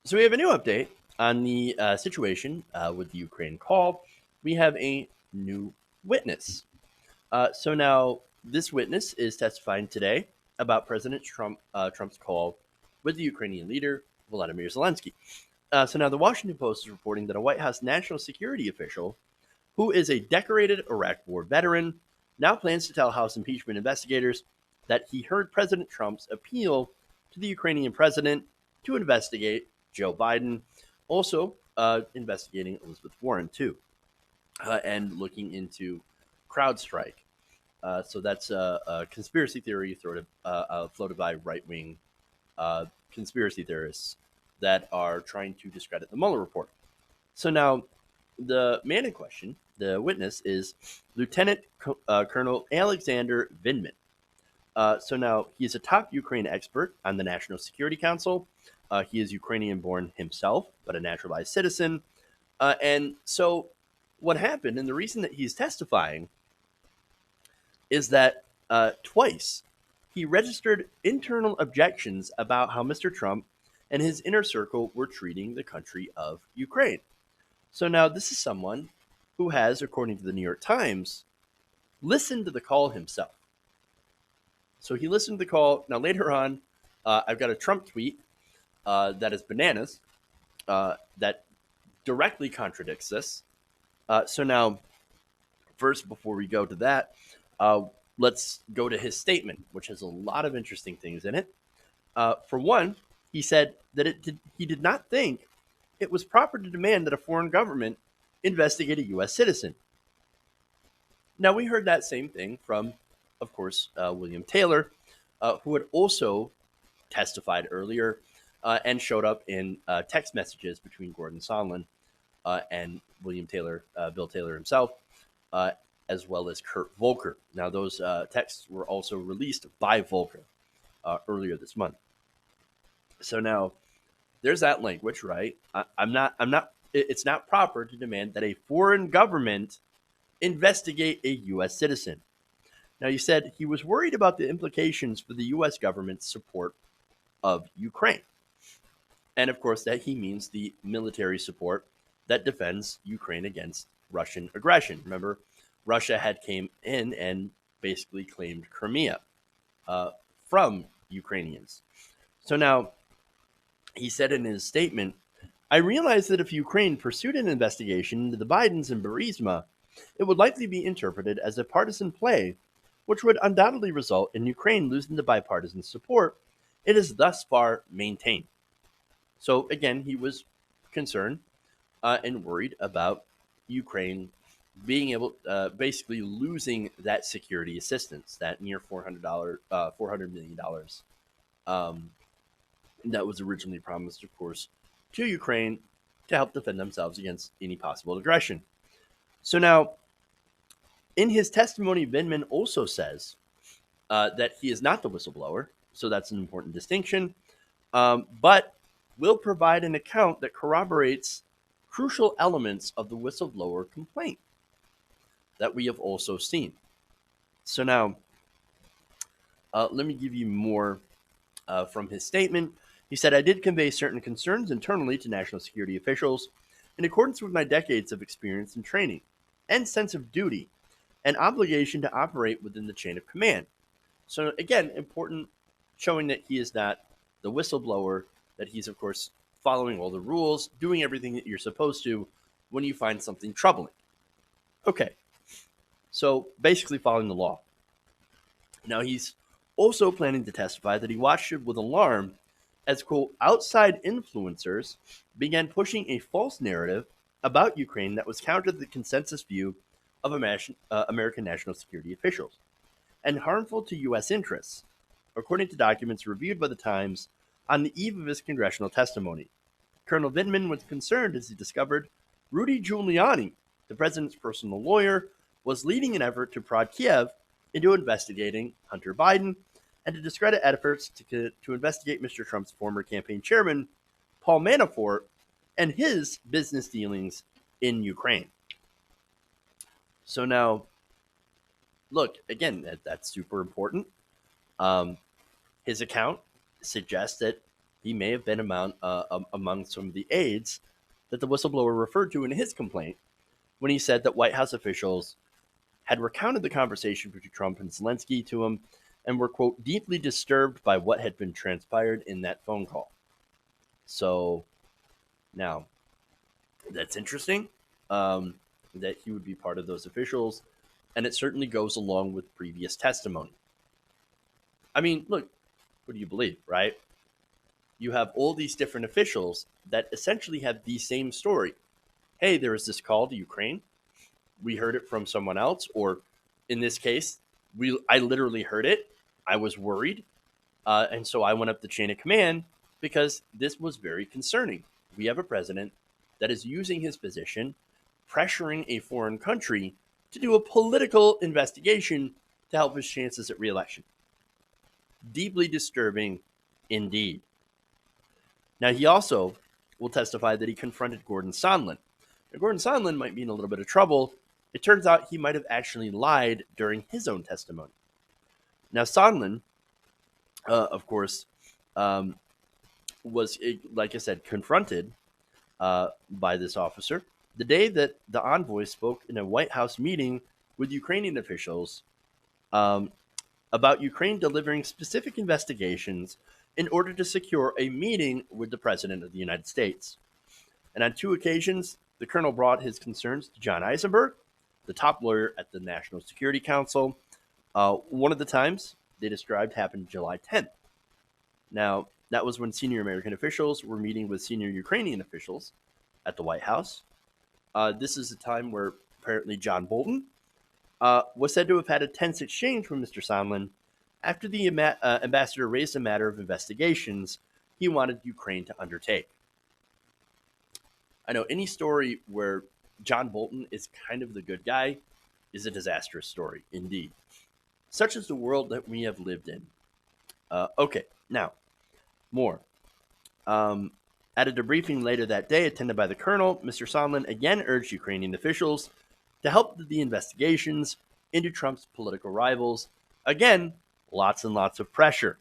So we have a new update on the situation with the Ukraine call. We have a new witness. So now this witness is testifying today about President Trump's call with the Ukrainian leader Volodymyr Zelensky. So now the Washington Post is reporting that a White House national security official, who is a decorated Iraq War veteran, now plans to tell House impeachment investigators that he heard President Trump's appeal to the Ukrainian president to investigate Joe Biden, also investigating Elizabeth Warren too, and looking into CrowdStrike. So that's a conspiracy theory floated by right-wing conspiracy theorists that are trying to discredit the Mueller report. So now, the man in question, the witness, is Lieutenant Colonel Alexander Vindman. So now, he is a top Ukraine expert on the National Security Council. He is Ukrainian born himself, but a naturalized citizen. And so, what happened, and the reason that he's testifying, is that twice he registered internal objections about how Mr. Trump and his inner circle were treating the country of Ukraine. So now this is someone who has, according to the New York Times, listened to the call himself. So he listened to the call. Now later on, I've got a Trump tweet that is bananas that directly contradicts this. So now, first, before we go to that, uh, let's go to his statement, which has a lot of interesting things in it. For one, he said that he did not think it was proper to demand that a foreign government investigate a U.S. citizen. Now, we heard that same thing from, of course, William Taylor, who had also testified earlier and showed up in text messages between Gordon Sondland and William Taylor, Bill Taylor himself, uh, as well as Kurt Volker. Now, those texts were also released by Volker earlier this month. So now there's that language, right? It's not proper to demand that a foreign government investigate a U.S. citizen. Now, you said he was worried about the implications for the U.S. government's support of Ukraine. And of course, that he means the military support that defends Ukraine against Russian aggression. Remember, Russia had came in and basically claimed Crimea uh, from Ukrainians. So now he said in his statement, I realize that if Ukraine pursued an investigation into the Bidens and Burisma, it would likely be interpreted as a partisan play, which would undoubtedly result in Ukraine losing the bipartisan support it has thus far maintained. So again, he was concerned and worried about Ukraine being able, basically losing that security assistance, that near $400 million that was originally promised, of course, to Ukraine to help defend themselves against any possible aggression. So now, in his testimony, Vindman also says that he is not the whistleblower, so that's an important distinction, but will provide an account that corroborates crucial elements of the whistleblower complaint that we have also seen. So now, let me give you more from his statement. He said, I did convey certain concerns internally to national security officials in accordance with my decades of experience and training and sense of duty and obligation to operate within the chain of command. So, again, important showing that he is not the whistleblower, that he's, of course, following all the rules, doing everything that you're supposed to when you find something troubling. Okay, so basically following the law. Now, he's also planning to testify that he watched it with alarm as, quote, outside influencers began pushing a false narrative about Ukraine that was counter to the consensus view of American national security officials and harmful to U.S. interests, according to documents reviewed by the Times on the eve of his congressional testimony. Colonel Vindman was concerned as he discovered Rudy Giuliani, the president's personal lawyer, was leading an effort to prod Kiev into investigating Hunter Biden and to discredit efforts to investigate Mr. Trump's former campaign chairman, Paul Manafort, and his business dealings in Ukraine. So now, look, again, that's super important. Um, his account suggests that he may have been among some of the aides that the whistleblower referred to in his complaint when he said that White House officials had recounted the conversation between Trump and Zelensky to him and were, quote, deeply disturbed by what had been transpired in that phone call. So now that's interesting that he would be part of those officials, and it certainly goes along with previous testimony. I mean, look, what do you believe, right? You have all these different officials that essentially have the same story. Hey, there was this call to Ukraine. We heard it from someone else, or in this case, I literally heard it. I was worried, and so I went up the chain of command because this was very concerning. We have a president that is using his position, pressuring a foreign country to do a political investigation to help his chances at re-election. Deeply disturbing indeed. Now, he also will testify that he confronted Gordon Sondland. Now, Gordon Sondland might be in a little bit of trouble. It turns out he might have actually lied during his own testimony. Now, Sondland, of course, was, like I said, confronted by this officer the day that the envoy spoke in a White House meeting with Ukrainian officials about Ukraine delivering specific investigations in order to secure a meeting with the President of the United States. And on 2 occasions, the colonel brought his concerns to John Eisenberg, the top lawyer at the National Security Council. One of the times they described happened July 10th. Now, that was when senior American officials were meeting with senior Ukrainian officials at the White House. This is a time where apparently John Bolton was said to have had a tense exchange with Mr. Sondland after the ambassador raised a matter of investigations he wanted Ukraine to undertake. I know any story where John Bolton is kind of the good guy is a disastrous story, indeed. Such is the world that we have lived in. Okay, now, more. At a debriefing later that day, attended by the colonel, Mr. Sondland again urged Ukrainian officials to help the investigations into Trump's political rivals. Again, lots and lots of pressure.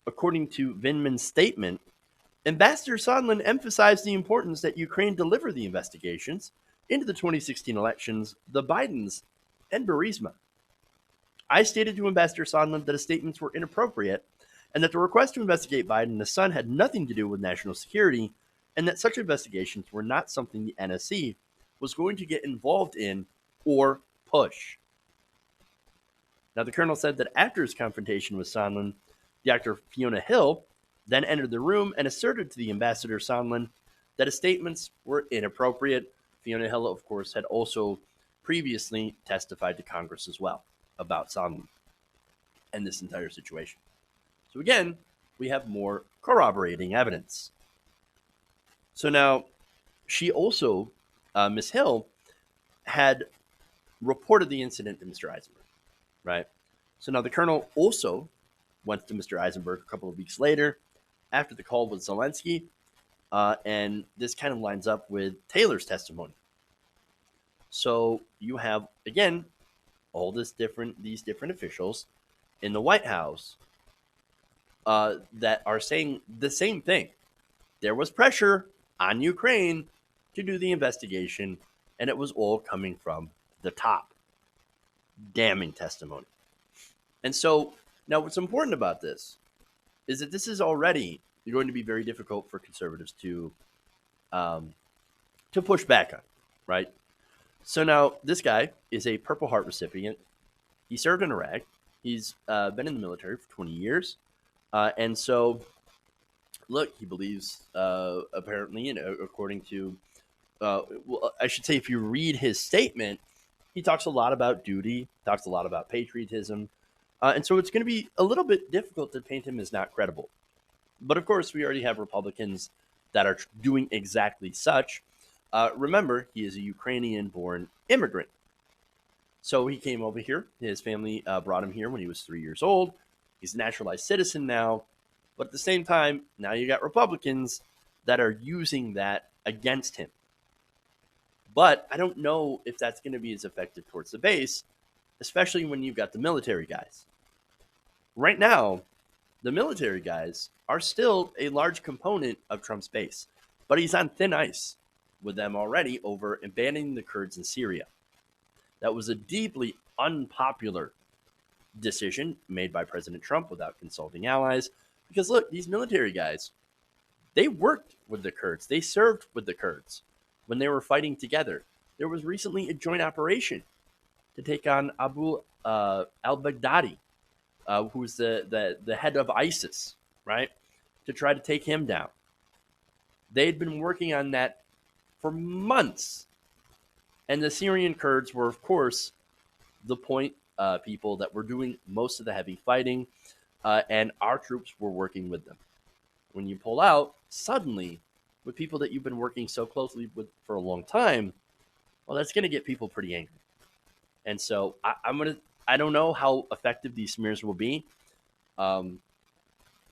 According to Vindman's statement, Ambassador Sondland emphasized the importance that Ukraine deliver the investigations into the 2016 elections, the Bidens, and Burisma. I stated to Ambassador Sondland that his statements were inappropriate and that the request to investigate Biden and his son had nothing to do with national security, and that such investigations were not something the NSC was going to get involved in or push. Now, the colonel said that after his confrontation with Sondland, the actor Fiona Hill then entered the room and asserted to the ambassador Sondland that his statements were inappropriate. Fiona Hill, of course, had also previously testified to Congress as well about Sondland and this entire situation. So again, we have more corroborating evidence. So now, she also, Ms. Hill, had reported the incident to Mr. Eisenberg, right? So now the colonel also went to Mr. Eisenberg a couple of weeks later after the call with Zelensky, and this kind of lines up with Taylor's testimony. So you have, again, all these different officials in the White House that are saying the same thing. There was pressure on Ukraine to do the investigation, and it was all coming from the top. Damning testimony. And so now what's important about this is that this is already going to be very difficult for conservatives to push back on, right? So now this guy is a Purple Heart recipient. He served in Iraq. He's been in the military for 20 years. And so, look, he believes, apparently, according to, well, I should say, if you read his statement, he talks a lot about duty, talks a lot about patriotism. And so it's going to be a little bit difficult to paint him as not credible. But of course, we already have Republicans that are doing exactly such. Remember, he is a Ukrainian-born immigrant. So he came over here. His family brought him here when he was 3 years old. He's a naturalized citizen now. But at the same time, now you got Republicans that are using that against him. But I don't know if that's going to be as effective towards the base, especially when you've got the military guys. Right now, the military guys are still a large component of Trump's base, but he's on thin ice with them already over abandoning the Kurds in Syria. That was a deeply unpopular decision made by President Trump without consulting allies. Because look, these military guys, they worked with the Kurds. They served with the Kurds when they were fighting together. There was recently a joint operation to take on Abu al-Baghdadi, who's the head of ISIS, right? To try to take him down. They had been working on that for months. And the Syrian Kurds were, of course, the point people that were doing most of the heavy fighting, and our troops were working with them. When you pull out, suddenly, with people that you've been working so closely with for a long time, well, that's going to get people pretty angry. And so I don't know how effective these smears will be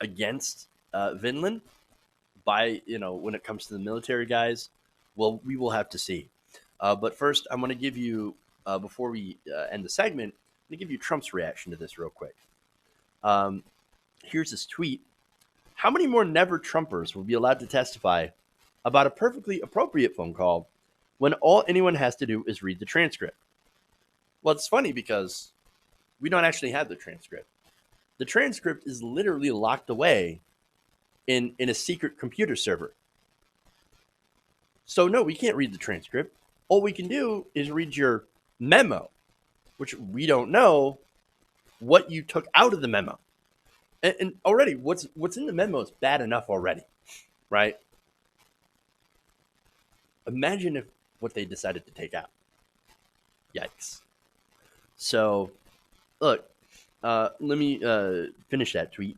against Vinland when it comes to the military guys. Well, we will have to see. But first, I'm going to give you, before we end the segment, I'm going to give you Trump's reaction to this real quick. Here's his tweet. How many more never Trumpers will be allowed to testify about a perfectly appropriate phone call when all anyone has to do is read the transcript? Well, it's funny because we don't actually have the transcript. The transcript is literally locked away in a secret computer server. So no, we can't read the transcript. All we can do is read your memo, which we don't know what you took out of the memo. And already, what's in the memo is bad enough already, right? Imagine if what they decided to take out. Yikes. So, look, let me finish that tweet.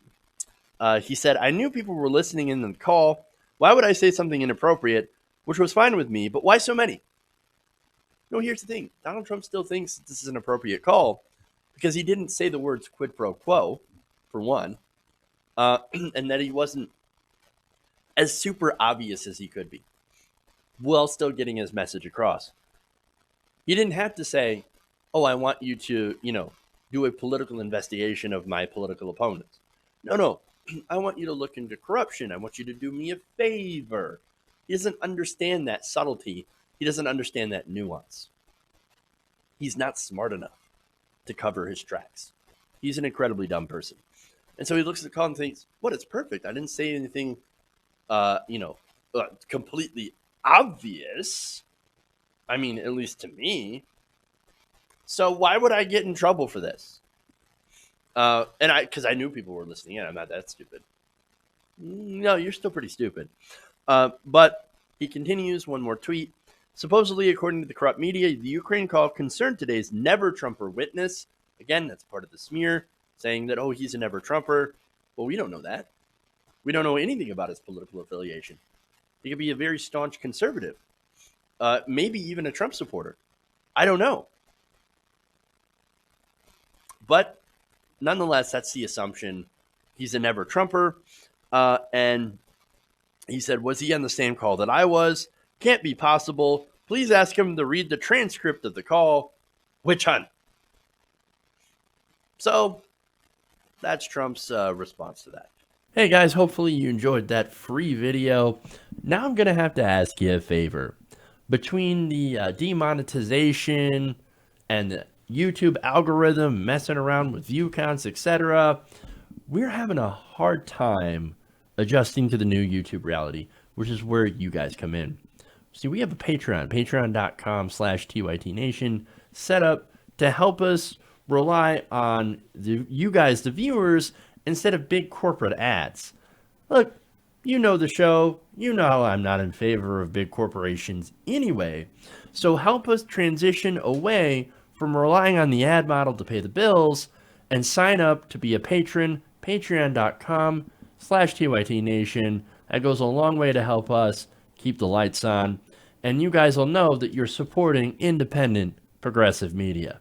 He said, I knew people were listening in the call. Why would I say something inappropriate, which was fine with me, but why so many? No, here's the thing. Donald Trump still thinks this is an appropriate call because he didn't say the words quid pro quo, for one, and that he wasn't as super obvious as he could be while still getting his message across. He didn't have to say, oh, I want you to, do a political investigation of my political opponents. No. I want you to look into corruption. I want you to do me a favor. He doesn't understand that subtlety. He doesn't understand that nuance. He's not smart enough to cover his tracks. He's an incredibly dumb person. And so he looks at the call and thinks, what, it's perfect. I didn't say anything, completely obvious. I mean, at least to me. So why would I get in trouble for this? Because I knew people were listening in. I'm not that stupid. No, you're still pretty stupid. But he continues, one more tweet. Supposedly, according to the corrupt media, the Ukraine call concerned today's never-Trumper witness. Again, that's part of the smear, saying that, oh, he's a never-Trumper. Well, we don't know that. We don't know anything about his political affiliation. He could be a very staunch conservative, maybe even a Trump supporter. I don't know. But nonetheless, that's the assumption. He's a never-Trumper. And he said, was he on the same call that I was? Can't be possible. Please ask him to read the transcript of the call. Witch hunt. So that's Trump's response to that. Hey guys, hopefully you enjoyed that free video. Now I'm going to have to ask you a favor. Between the demonetization and the YouTube algorithm messing around with view counts, etc., we're having a hard time adjusting to the new YouTube reality, which is where you guys come in. See, we have a Patreon, patreon.com/TYTNation, set up to help us rely on you guys, the viewers, instead of big corporate ads. Look, you know the show. You know I'm not in favor of big corporations anyway. So help us transition away from relying on the ad model to pay the bills and sign up to be a patron, patreon.com/TYTNation. That goes a long way to help us keep the lights on. And you guys will know that you're supporting independent, progressive media.